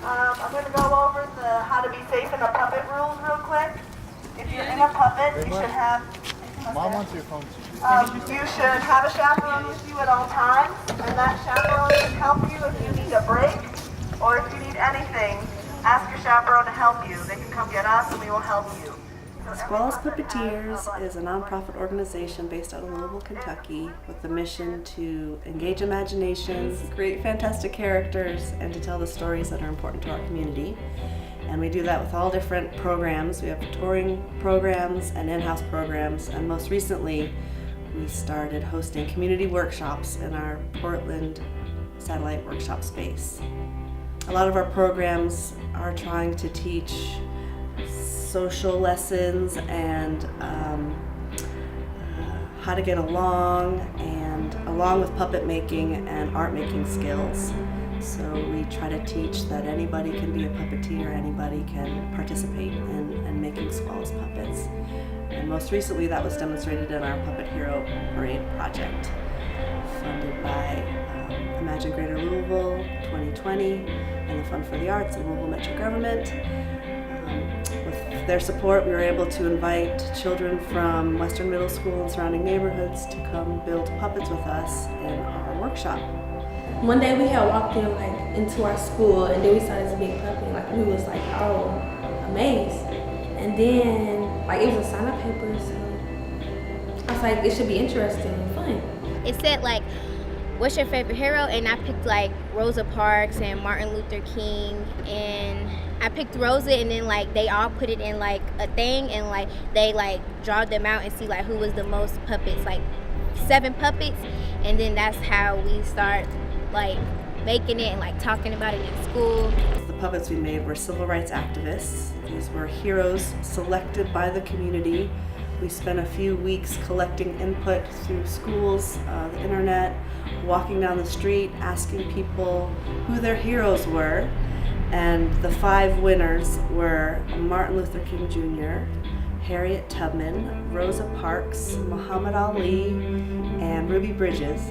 I'm going to go over the how to be safe in a puppet rules real quick. If you're in a puppet, you should have... Mom wants your phone. You should have a chaperone with you at all times, and that chaperone can help you if you need a break or if you need anything. Ask your chaperone to help you. They can come get us and we will help you. Squallis Puppeteers is a nonprofit organization based out of Louisville, Kentucky, with the mission to engage imaginations, create fantastic characters, and to tell the stories that are important to our community. And we do that with all different programs. We have touring programs and in-house programs, and most recently we started hosting community workshops in our Portland satellite workshop space. A lot of our programs are trying to teach social lessons and how to get along, and along with puppet making and art making skills. So we try to teach that anybody can be a puppeteer, anybody can participate in making Squallis puppets. And most recently that was demonstrated in our Puppet Hero Parade project, funded by Imagine Greater Louisville 2020 and the Fund for the Arts and Louisville Metro Government. With their support, we were able to invite children from Western Middle School and surrounding neighborhoods to come build puppets with us in our workshop. One day we had walked in into our school, and then we saw this big puppy, we was oh, amazed. And then it was a sign-up paper, so I was it should be interesting and fun. It said what's your favorite hero? And I picked Rosa Parks and Martin Luther King, and I picked Rosa, and then they all put it in a thing, and they draw them out and see who was the most puppets, 7 puppets, and then that's how we start making it and talking about it in school. The puppets we made were civil rights activists. These were heroes selected by the community. We spent a few weeks collecting input through schools, the internet, walking down the street, asking people who their heroes were. And the 5 winners were Martin Luther King Jr., Harriet Tubman, Rosa Parks, Muhammad Ali, and Ruby Bridges.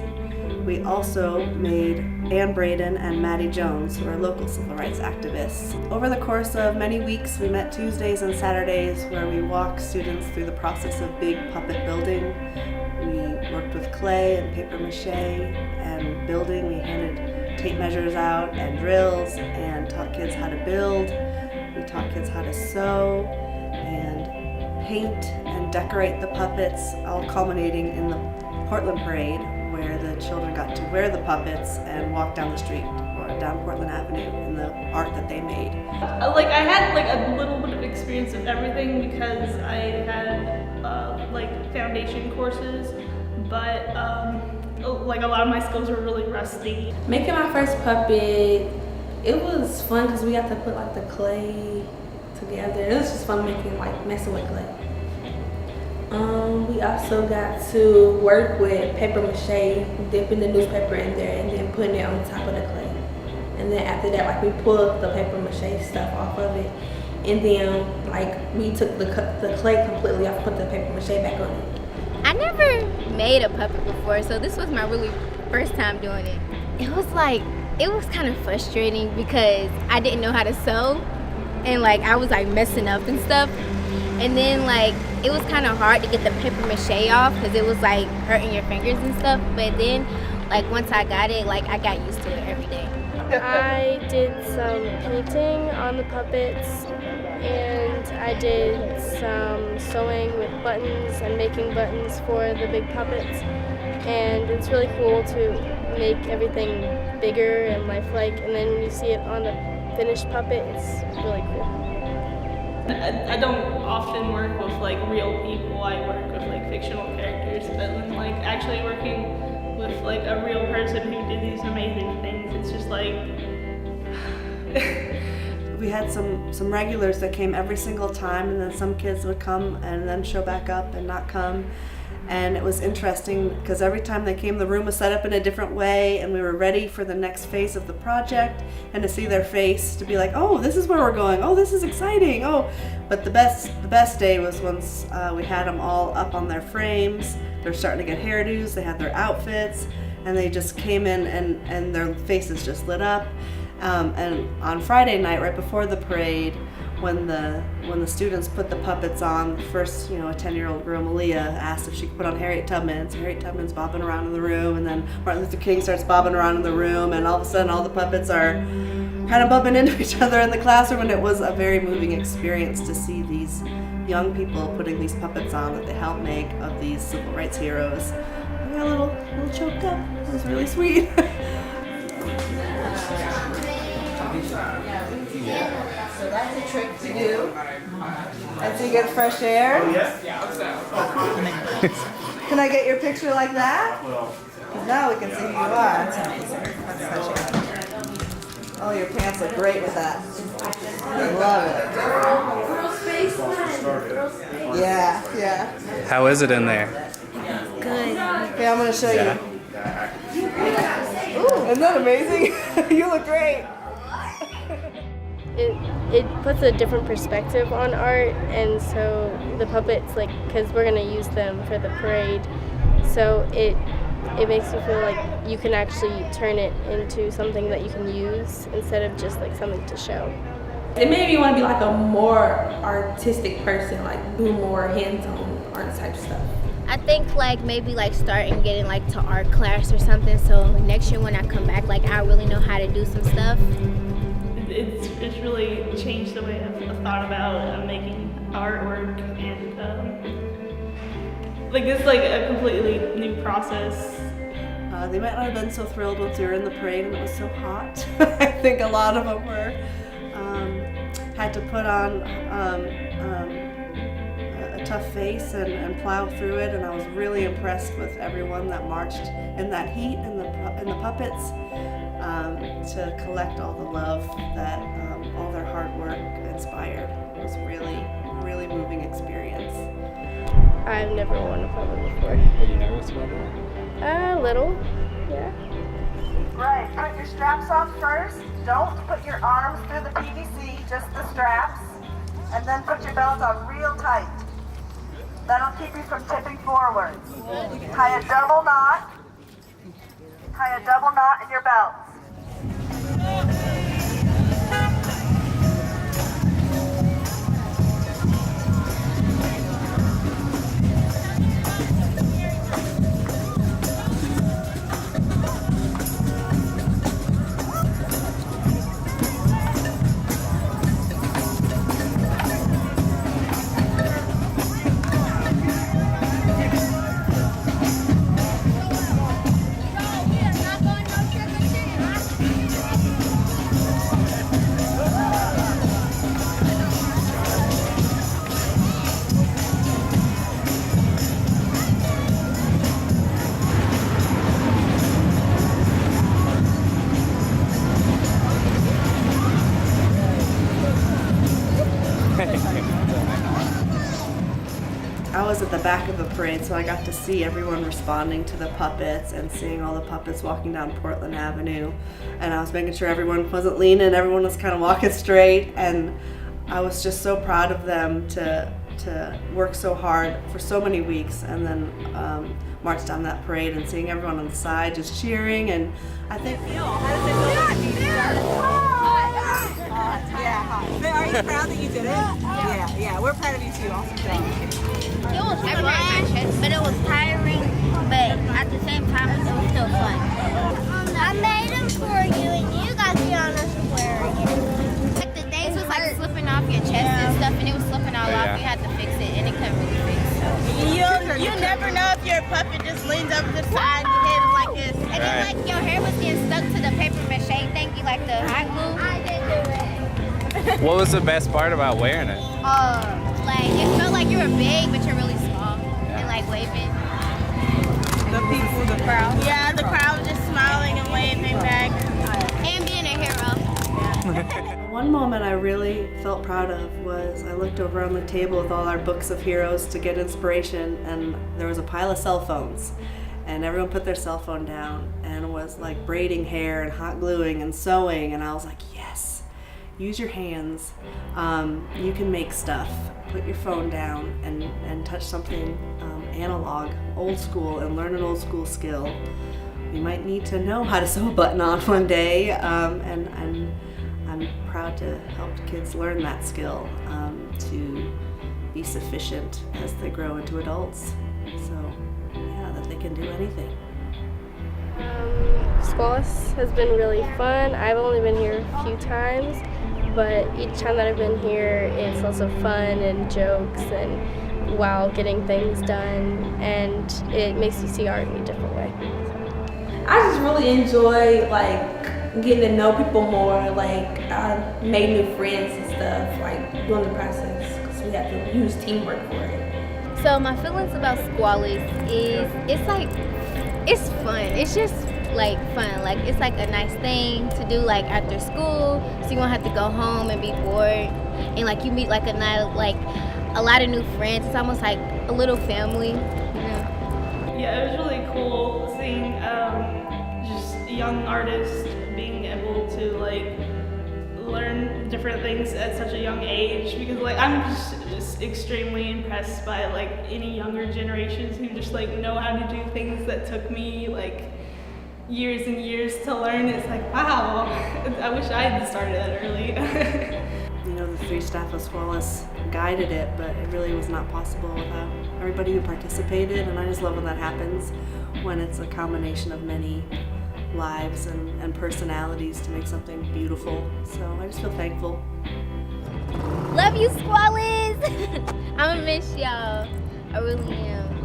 We also made Braden and Mattie Jones, who are local civil rights activists. Over the course of many weeks, we met Tuesdays and Saturdays where we walked students through the process of big puppet building. We worked with clay and paper mache and building. We handed tape measures out and drills and taught kids how to build. We taught kids how to sew and paint and decorate the puppets, all culminating in the Portland Parade, where the children got to wear the puppets and walk down the street or down Portland Avenue in the art that they made. I had a little bit of experience of everything because I had foundation courses, but a lot of my skills were really rusty. Making my first puppet, it was fun because we got to put the clay together. It was just fun messing with clay. We also got to work with paper mache, dipping the newspaper in there and then putting it on top of the clay. And then after that, we pulled the paper mache stuff off of it. And then, we took the clay completely off, put the paper mache back on it. I never made a puppet before, so this was my really first time doing it. It was kind of frustrating because I didn't know how to sew, and I was messing up and stuff. And then it was kind of hard to get the paper mache off because it was hurting your fingers and stuff. But then once I got it, I got used to it every day. I did some painting on the puppets, and I did some sewing with buttons and making buttons for the big puppets. And it's really cool to make everything bigger and lifelike, and then when you see it on the finished puppet, it's really cool. I don't often work with real people. I work with fictional characters, but then actually working with a real person who did these amazing things, it's just We had some regulars that came every single time, and then some kids would come and then show back up and not come. And it was interesting because every time they came, the room was set up in a different way, and we were ready for the next phase of the project, and to see their face, to be oh, this is where we're going, oh, this is exciting, oh. But the best day was once we had them all up on their frames. They're starting to get hairdos, they had their outfits, and they just came in and their faces just lit up. And on Friday night, right before the parade, when the students put the puppets on, first, a 10-year-old girl, Malia, asked if she could put on Harriet Tubman. So Harriet Tubman's bobbing around in the room, and then Martin Luther King starts bobbing around in the room, and all of a sudden all the puppets are kind of bumping into each other in the classroom, and it was a very moving experience to see these young people putting these puppets on that they helped make of these civil rights heroes. I got a little choked up. It was really sweet. So that's a trick to do. And so you get fresh air. Oh, yeah. Can I get your picture like that? Because now we can see who you are. Oh, your pants look great with that. I love it. Yeah. How is it in there? Good. Okay, I'm going to show you. Ooh, isn't that amazing? You look great. It puts a different perspective on art, and so the puppets, because we're gonna use them for the parade, so it makes you feel like you can actually turn it into something that you can use instead of just something to show. It made me want to be a more artistic person, do more hands-on art type stuff. I think maybe start and getting to art class or something, so next year when I come back, I really know how to do some stuff. It's really changed the way I've thought about making artwork, and this is a completely new process. They might not have been so thrilled once we were in the parade and it was so hot. I think a lot of them were. Had to put on a tough face and plow through it, and I was really impressed with everyone that marched in that heat and the puppets. To collect all the love that all their hard work inspired. It was really, really moving experience. I've never worn a puppet before. Are you nervous about it? A little, yeah. Right, put your straps on first. Don't put your arms through the PVC, just the straps. And then put your belt on real tight. That'll keep you from tipping forward. Tie a double knot. Tie a double knot in your belt. I was at the back of the parade, so I got to see everyone responding to the puppets and seeing all the puppets walking down Portland Avenue. And I was making sure everyone wasn't leaning, everyone was kind of walking straight. And I was just so proud of them to work so hard for so many weeks and then march down that parade and seeing everyone on the side just cheering. And I think... Are you proud that you did it? Yeah, we're proud of you too. Awesome job. It was fun, but it was tiring, but at the same time, it was still fun. I made them for you, and you got to be honest with wearing it. The days was slipping off your chest and stuff, and it was slipping all off. We had to fix it, and it couldn't really fix. You never know if your puppet just leans over the side and your head is like this. And then your hair was getting stuck to the paper mache thing, the hot glue. I did do it. What was the best part about wearing it? It felt like you were big, but you're really small, and waving. The crowd. Yeah, the crowd was just smiling and waving back. And being a hero. One moment I really felt proud of was I looked over on the table with all our books of heroes to get inspiration, and there was a pile of cell phones. And everyone put their cell phone down and was braiding hair and hot gluing and sewing, and I was like, yes, use your hands. You can make stuff. Put your phone down and touch something analog, old school, and learn an old school skill. you might need to know how to sew a button on one day, and I'm proud to help kids learn that skill to be sufficient as they grow into adults. So, yeah, that they can do anything. Squallis has been really fun. I've only been here a few times, but each time that I've been here, it's lots of fun and jokes and while getting things done, and it makes you see art in a different way. I just really enjoy like getting to know people more. Like I made new friends and stuff like during the process because we have to use teamwork for it. So my feelings about Squallis is it's fun. It's just like fun. Like it's like a nice thing to do like after school, so you won't have to go home and be bored. And like you meet like a lot of new friends. It's almost like a little family, you know. Yeah, it was really cool seeing just young artists being able to like learn different things at such a young age, because like I'm just extremely impressed by like any younger generations who just like know how to do things that took me like years and years to learn. It's like, wow, I wish I had started that early. You know, the 3 staff of Squallis guided it, but it really was not possible without everybody who participated, and I just love when that happens, when it's a combination of many lives and personalities to make something beautiful. So I just feel thankful. Love you, Squallis! I'ma miss y'all. I really am.